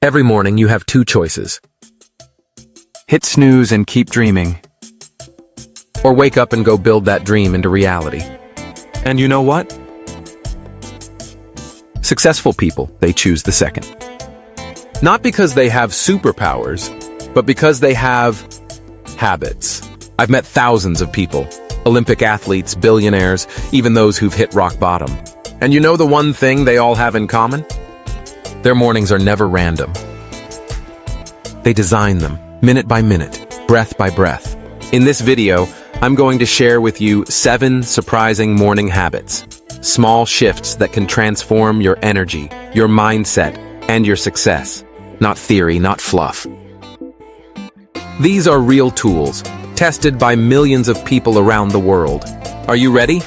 Every morning you have two choices. Hit snooze and keep dreaming. Or wake up and go build that dream into reality. And you know what? Successful people, they choose the second. Not because they have superpowers, but because they have habits. I've met thousands of people, Olympic athletes, billionaires, even those who've hit rock bottom. And you know the one thing they all have in common? Their mornings are never random. They design them, minute by minute, breath by breath. In this video, I'm going to share with you 7 surprising morning habits. Small shifts that can transform your energy, your mindset, and your success. Not theory, not fluff. These are real tools, tested by millions of people around the world. Are you ready?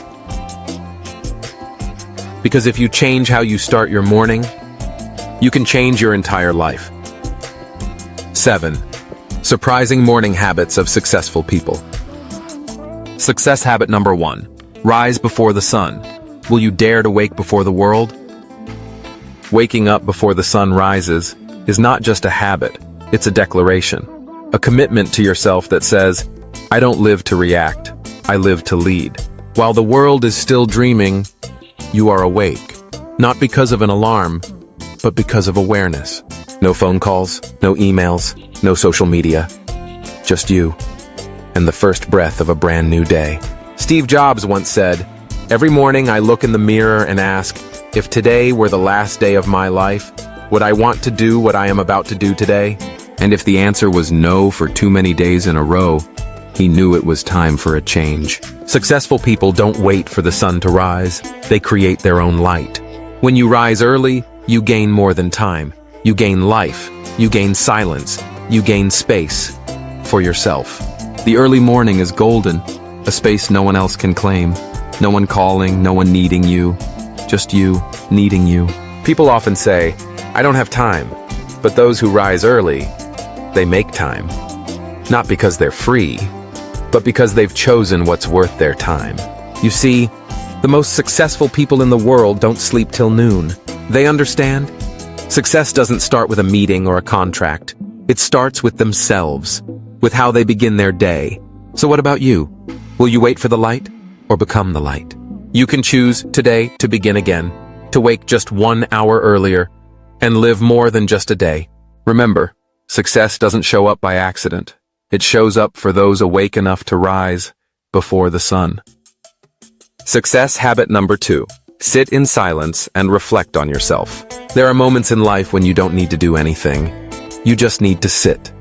Because if you change how you start your morning, you can change your entire life. 7. Surprising morning habits of successful people. Success habit number 1. Rise before the sun. Will you dare to wake before the world? Waking up before the sun rises is not just a habit, it's a declaration. A commitment to yourself that says, I don't live to react, I live to lead. While the world is still dreaming, you are awake. Not because of an alarm, but because of awareness. No phone calls, no emails, no social media. Just you, and the first breath of a brand new day. Steve Jobs once said, every morning I look in the mirror and ask, if today were the last day of my life, would I want to do what I am about to do today? And if the answer was no for too many days in a row, he knew it was time for a change. Successful people don't wait for the sun to rise, they create their own light. When you rise early, you gain more than time. You gain life, you gain silence, you gain space for yourself. The early morning is golden, a space no one else can claim. No one calling, no one needing you, just you needing you. People often say, I don't have time, but those who rise early, they make time. Not because they're free, but because they've chosen what's worth their time. You see, the most successful people in the world don't sleep till noon. They understand? Success doesn't start with a meeting or a contract. It starts with themselves, with how they begin their day. So what about you? Will you wait for the light or become the light? You can choose today to begin again, to wake just 1 hour earlier, and live more than just a day. Remember, success doesn't show up by accident. It shows up for those awake enough to rise before the sun. Success habit number 2. Sit in silence and reflect on yourself. There are moments in life when you don't need to do anything. You just need to sit.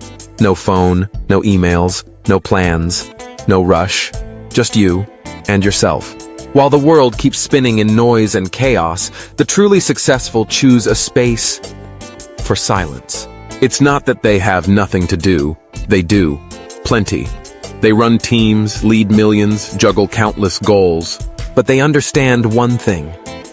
No phone, no emails, no plans, no rush. Just you and yourself. While the world keeps spinning in noise and chaos, the truly successful choose a space for silence. It's not that they have nothing to do. They do. Plenty. They run teams, lead millions, juggle countless goals. But they understand one thing.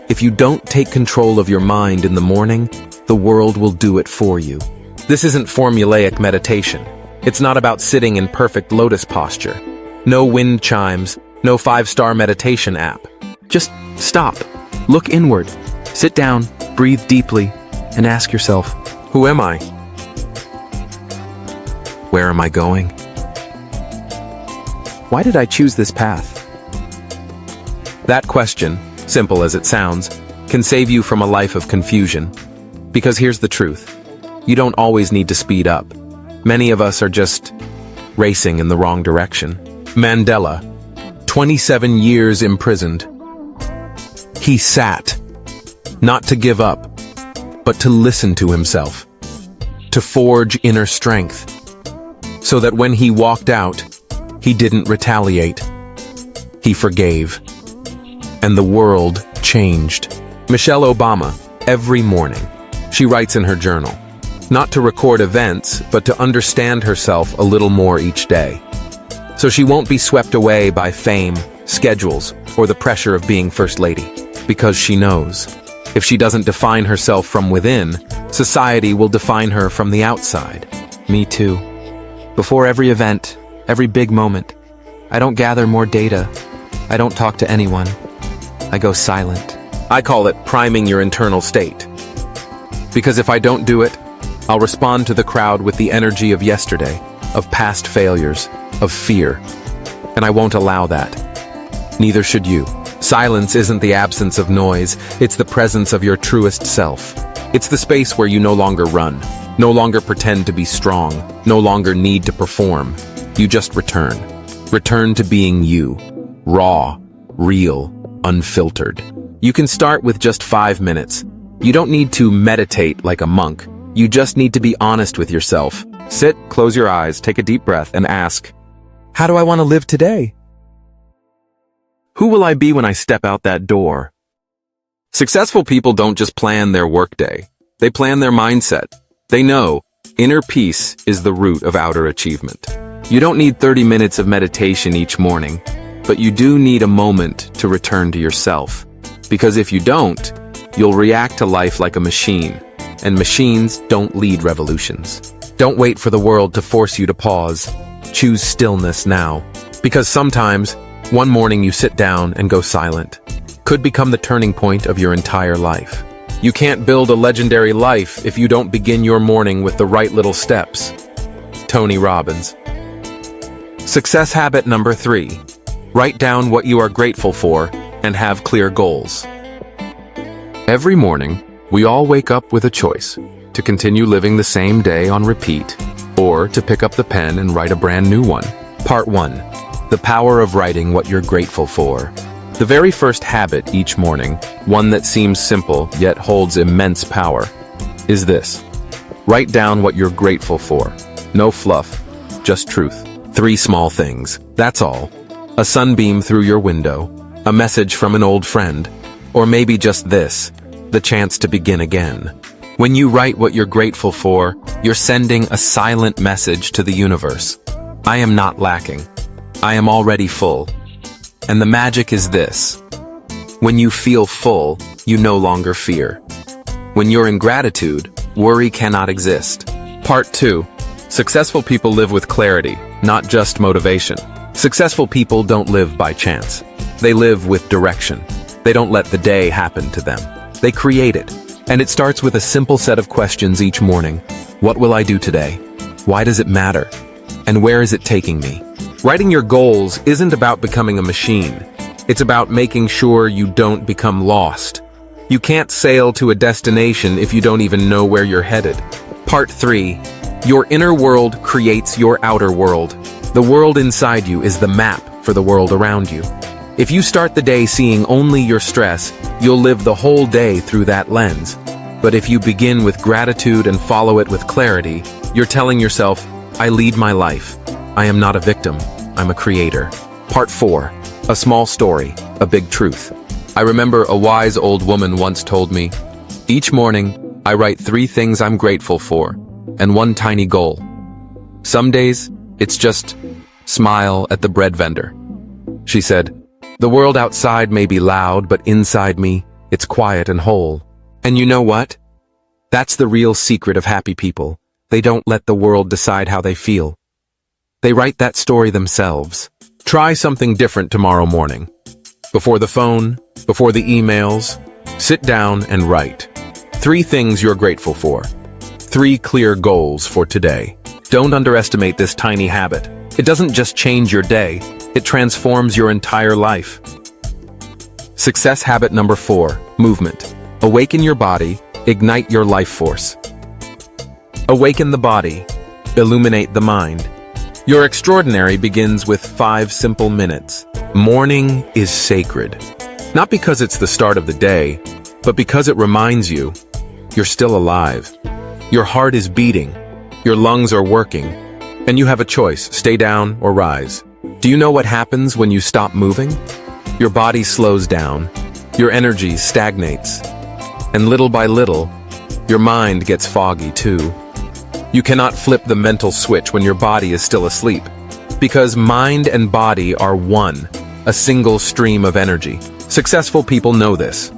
If you don't take control of your mind in the morning, the world will do it for you. This isn't formulaic meditation. It's not about sitting in perfect lotus posture. No wind chimes, no 5-star meditation app. Just stop, look inward, sit down, breathe deeply, and ask yourself, who am I? Where am I going? Why did I choose this path? That question, simple as it sounds, can save you from a life of confusion. Because here's the truth. You don't always need to speed up. Many of us are just racing in the wrong direction. Mandela, 27 years imprisoned. He sat, not to give up, but to listen to himself, to forge inner strength, so that when he walked out, he didn't retaliate. He forgave. And the world changed. Michelle Obama, every morning, she writes in her journal, not to record events, but to understand herself a little more each day. So she won't be swept away by fame, schedules, or the pressure of being First Lady. Because she knows, if she doesn't define herself from within, society will define her from the outside. Me too. Before every event, every big moment, I don't gather more data. I don't talk to anyone. I go silent. I call it priming your internal state. Because if I don't do it, I'll respond to the crowd with the energy of yesterday, of past failures, of fear. And I won't allow that. Neither should you. Silence isn't the absence of noise, it's the presence of your truest self. It's the space where you no longer run, no longer pretend to be strong, no longer need to perform. You just return. Return to being you. Raw, real, unfiltered. You can start with just 5 minutes. You don't need to meditate like a monk. You just need to be honest with yourself. Sit, close your eyes, take a deep breath, and ask, how do I want to live today? Who will I be when I step out that door? Successful people don't just plan their workday. They plan their mindset. They know inner peace is the root of outer achievement. You don't need 30 minutes of meditation each morning, but you do need a moment to return to yourself. Because if you don't, you'll react to life like a machine, and machines don't lead revolutions. Don't wait for the world to force you to pause. Choose stillness now. Because sometimes, one morning you sit down and go silent. Could become the turning point of your entire life. You can't build a legendary life if you don't begin your morning with the right little steps. Tony Robbins. Success habit number 3. Write down what you are grateful for and have clear goals. Every morning, we all wake up with a choice to continue living the same day on repeat or to pick up the pen and write a brand new one. Part 1. The power of writing what you're grateful for. The very first habit each morning, one that seems simple yet holds immense power, is this. Write down what you're grateful for. No fluff, just truth. 3 small things, that's all. A sunbeam through your window, a message from an old friend, or maybe just this, the chance to begin again. When you write what you're grateful for, you're sending a silent message to the universe. I am not lacking. I am already full. And the magic is this. When you feel full, you no longer fear. When you're in gratitude, worry cannot exist. Part 2. Successful people live with clarity, not just motivation. Successful people don't live by chance. They live with direction. They don't let the day happen to them. They create it. And it starts with a simple set of questions each morning. What will I do today? Why does it matter? And where is it taking me? Writing your goals isn't about becoming a machine. It's about making sure you don't become lost. You can't sail to a destination if you don't even know where you're headed. Part 3. Your inner world creates your outer world. The world inside you is the map for the world around you. If you start the day seeing only your stress, you'll live the whole day through that lens. But if you begin with gratitude and follow it with clarity, you're telling yourself, I lead my life. I am not a victim. I'm a creator. Part 4. A small story, a big truth. I remember a wise old woman once told me, each morning, I write 3 things I'm grateful for, and 1 tiny goal. Some days, it's just smile at the bread vendor. She said, the world outside may be loud, but inside me, it's quiet and whole. And you know what? That's the real secret of happy people. They don't let the world decide how they feel. They write that story themselves. Try something different tomorrow morning. Before the phone, before the emails, sit down and write. 3 things you're grateful for. 3 clear goals for today. Don't underestimate this tiny habit. It doesn't just change your day, it transforms your entire life. Success habit number 4, movement. Awaken your body, ignite your life force. Awaken the body, illuminate the mind. Your extraordinary begins with 5 simple minutes. Morning is sacred. Not because it's the start of the day, but because it reminds you you're still alive. Your heart is beating, your lungs are working, and you have a choice, stay down or rise. Do you know what happens when you stop moving? Your body slows down, your energy stagnates, and little by little, your mind gets foggy too. You cannot flip the mental switch when your body is still asleep, because mind and body are one, a single stream of energy. Successful people know this.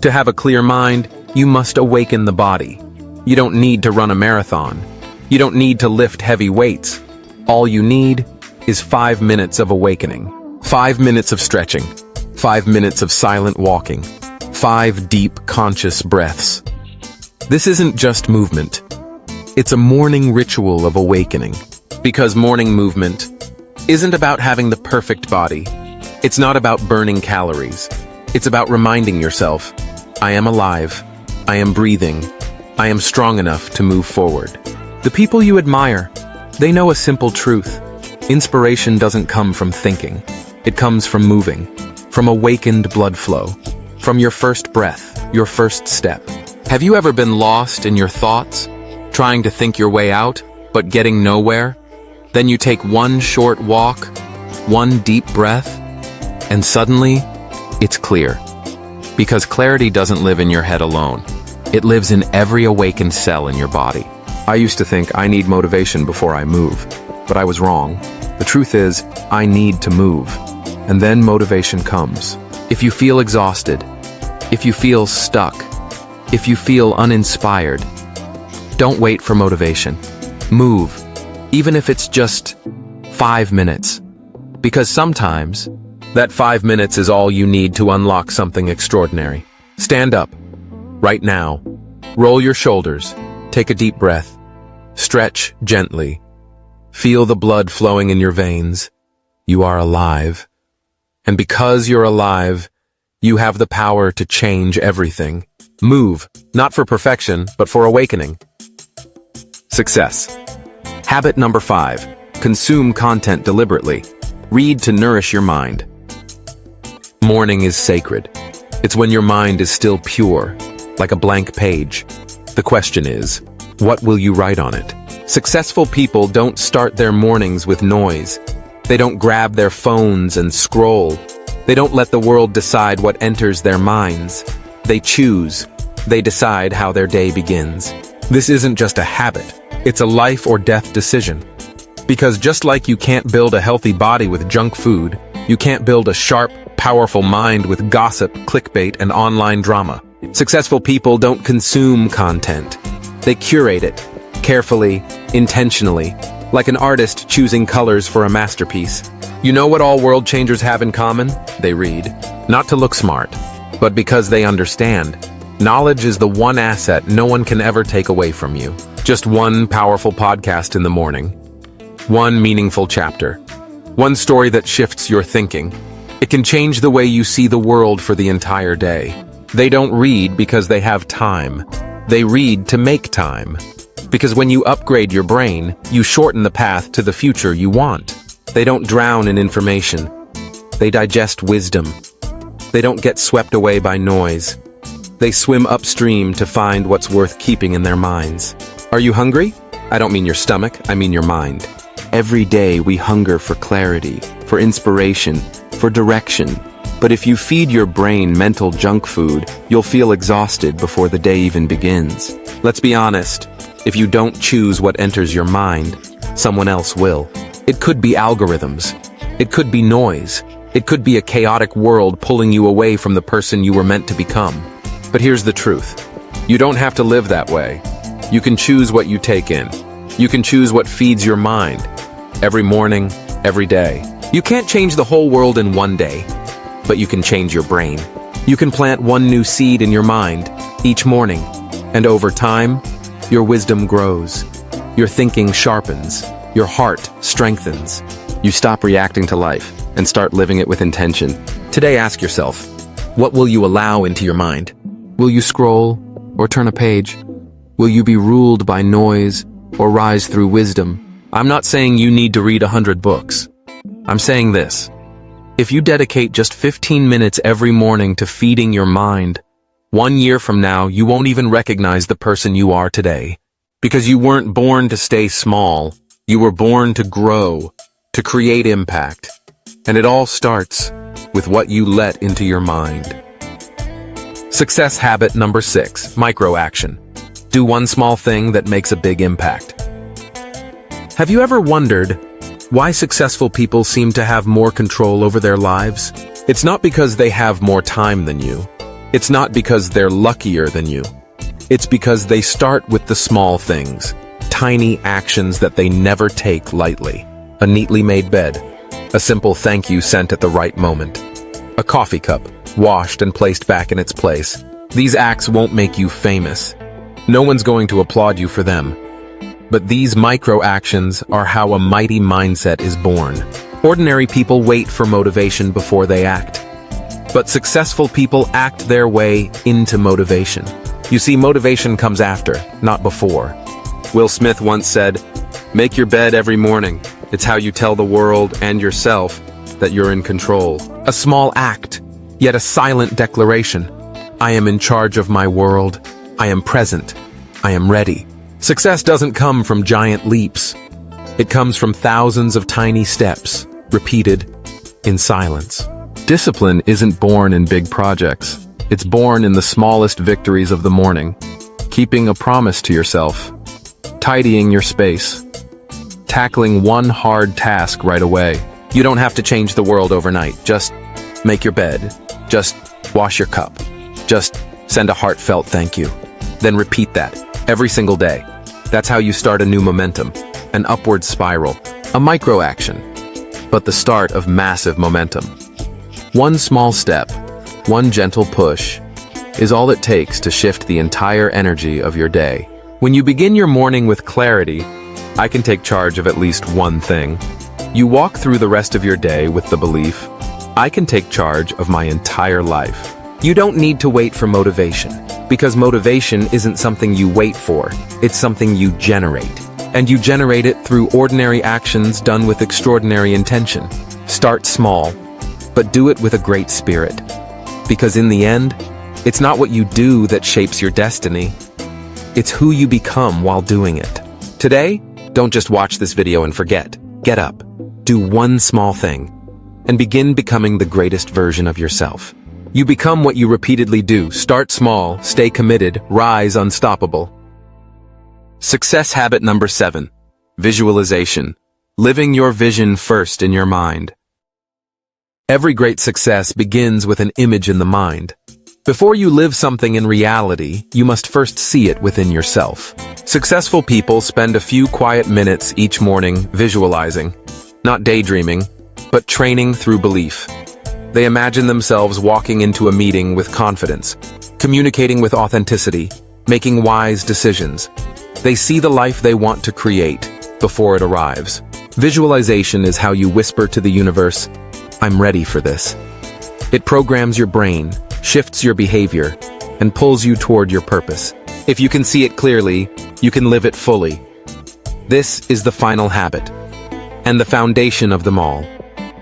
To have a clear mind, you must awaken the body. You don't need to run a marathon. You don't need to lift heavy weights. All you need is 5 minutes of awakening. 5 minutes of stretching. 5 minutes of silent walking. 5 deep, conscious breaths. This isn't just movement. It's a morning ritual of awakening. Because morning movement isn't about having the perfect body. It's not about burning calories. It's about reminding yourself, I am alive, I am breathing, I am strong enough to move forward. The people you admire, they know a simple truth. Inspiration doesn't come from thinking. It comes from moving, from awakened blood flow, from your first breath, your first step. Have you ever been lost in your thoughts, trying to think your way out, but getting nowhere? Then you take one short walk, one deep breath, and suddenly, it's clear. Because clarity doesn't live in your head alone. It lives in every awakened cell in your body. I used to think I need motivation before I move, but I was wrong. The truth is, I need to move. And then motivation comes. If you feel exhausted, if you feel stuck, if you feel uninspired, don't wait for motivation. Move, even if it's just 5 minutes. Because sometimes, that 5 minutes is all you need to unlock something extraordinary. Stand up, right now. Roll your shoulders, take a deep breath, stretch gently. Feel the blood flowing in your veins. You are alive. And because you're alive, you have the power to change everything. Move, not for perfection, but for awakening. Success. Habit number 5. Consume content deliberately. Read to nourish your mind. Morning is sacred. It's when your mind is still pure, like a blank page. The question is, what will you write on it? Successful people don't start their mornings with noise. They don't grab their phones and scroll. They don't let the world decide what enters their minds. They choose. They decide how their day begins. This isn't just a habit. It's a life or death decision. Because just like you can't build a healthy body with junk food, you can't build a sharp, powerful mind with gossip, clickbait, and online drama. Successful people don't consume content. They curate it, carefully, intentionally, like an artist choosing colors for a masterpiece. You know what all world changers have in common? They read. Not to look smart, but because they understand. Knowledge is the one asset no one can ever take away from you. Just one powerful podcast in the morning. One meaningful chapter. One story that shifts your thinking. It can change the way you see the world for the entire day. They don't read because they have time. They read to make time. Because when you upgrade your brain, you shorten the path to the future you want. They don't drown in information. They digest wisdom. They don't get swept away by noise. They swim upstream to find what's worth keeping in their minds. Are you hungry? I don't mean your stomach, I mean your mind. Every day we hunger for clarity, for inspiration, for direction. But if you feed your brain mental junk food, you'll feel exhausted before the day even begins. Let's be honest, if you don't choose what enters your mind, someone else will. It could be algorithms. It could be noise. It could be a chaotic world pulling you away from the person you were meant to become. But here's the truth. You don't have to live that way. You can choose what you take in. You can choose what feeds your mind. Every morning, every day. You can't change the whole world in one day, but you can change your brain. You can plant one new seed in your mind each morning, and over time, your wisdom grows. Your thinking sharpens. Your heart strengthens. You stop reacting to life and start living it with intention. Today, ask yourself, what will you allow into your mind? Will you scroll or turn a page? Will you be ruled by noise or rise through wisdom? I'm not saying you need to read 100 books. I'm saying this. If you dedicate just 15 minutes every morning to feeding your mind, 1 year from now, you won't even recognize the person you are today. Because you weren't born to stay small. You were born to grow, to create impact. And it all starts with what you let into your mind. Success habit number 6, micro-action. Do one small thing that makes a big impact. Have you ever wondered why successful people seem to have more control over their lives? It's not because they have more time than you. It's not because they're luckier than you. It's because they start with the small things, tiny actions that they never take lightly. A neatly made bed, a simple thank you sent at the right moment, a coffee cup washed and placed back in its place. These acts won't make you famous. No one's going to applaud you for them. But these micro actions are how a mighty mindset is born. Ordinary people wait for motivation before they act. But successful people act their way into motivation. You see, motivation comes after, not before. Will Smith once said, "Make your bed every morning. It's how you tell the world and yourself that you're in control." A small act, yet a silent declaration. I am in charge of my world. I am present. I am ready. Success doesn't come from giant leaps. It comes from thousands of tiny steps, repeated in silence. Discipline isn't born in big projects. It's born in the smallest victories of the morning. Keeping a promise to yourself. Tidying your space. Tackling one hard task right away. You don't have to change the world overnight. Just make your bed. Just wash your cup. Just send a heartfelt thank you. Then repeat that every single day. That's how you start a new momentum, an upward spiral, a micro action, but the start of massive momentum. One small step, one gentle push, is all it takes to shift the entire energy of your day. When you begin your morning with clarity, I can take charge of at least one thing. You walk through the rest of your day with the belief, I can take charge of my entire life. You don't need to wait for motivation, because motivation isn't something you wait for, it's something you generate. And you generate it through ordinary actions done with extraordinary intention. Start small, but do it with a great spirit. Because in the end, it's not what you do that shapes your destiny, it's who you become while doing it. Today, don't just watch this video and forget. Get up, do one small thing, and begin becoming the greatest version of yourself. You become what you repeatedly do. Start small, stay committed, rise unstoppable. Success habit number 7. Visualization. Living your vision first in your mind. Every great success begins with an image in the mind. Before you live something in reality, you must first see it within yourself. Successful people spend a few quiet minutes each morning visualizing, not daydreaming, but training through belief. They imagine themselves walking into a meeting with confidence, communicating with authenticity, making wise decisions. They see the life they want to create before it arrives. Visualization is how you whisper to the universe, I'm ready for this. It programs your brain, shifts your behavior, and pulls you toward your purpose. If you can see it clearly, you can live it fully. This is the final habit, and the foundation of them all.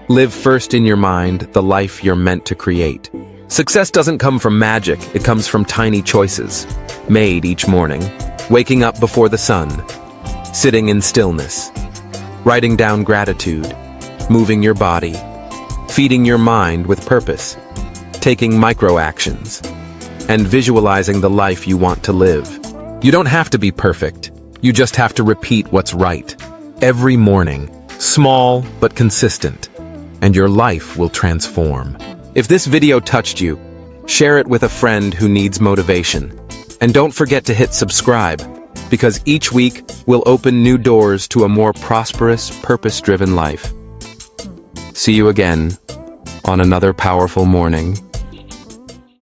Live first in your mind the life you're meant to create. Success doesn't come from magic, it comes from tiny choices, made each morning. Waking up before the sun, sitting in stillness, writing down gratitude, moving your body, feeding your mind with purpose, taking micro actions, and visualizing the life you want to live. You don't have to be perfect, you just have to repeat what's right. Every morning, small but consistent, and your life will transform. If this video touched you, share it with a friend who needs motivation. And don't forget to hit subscribe, because each week will open new doors to a more prosperous, purpose-driven life. See you again on another powerful morning.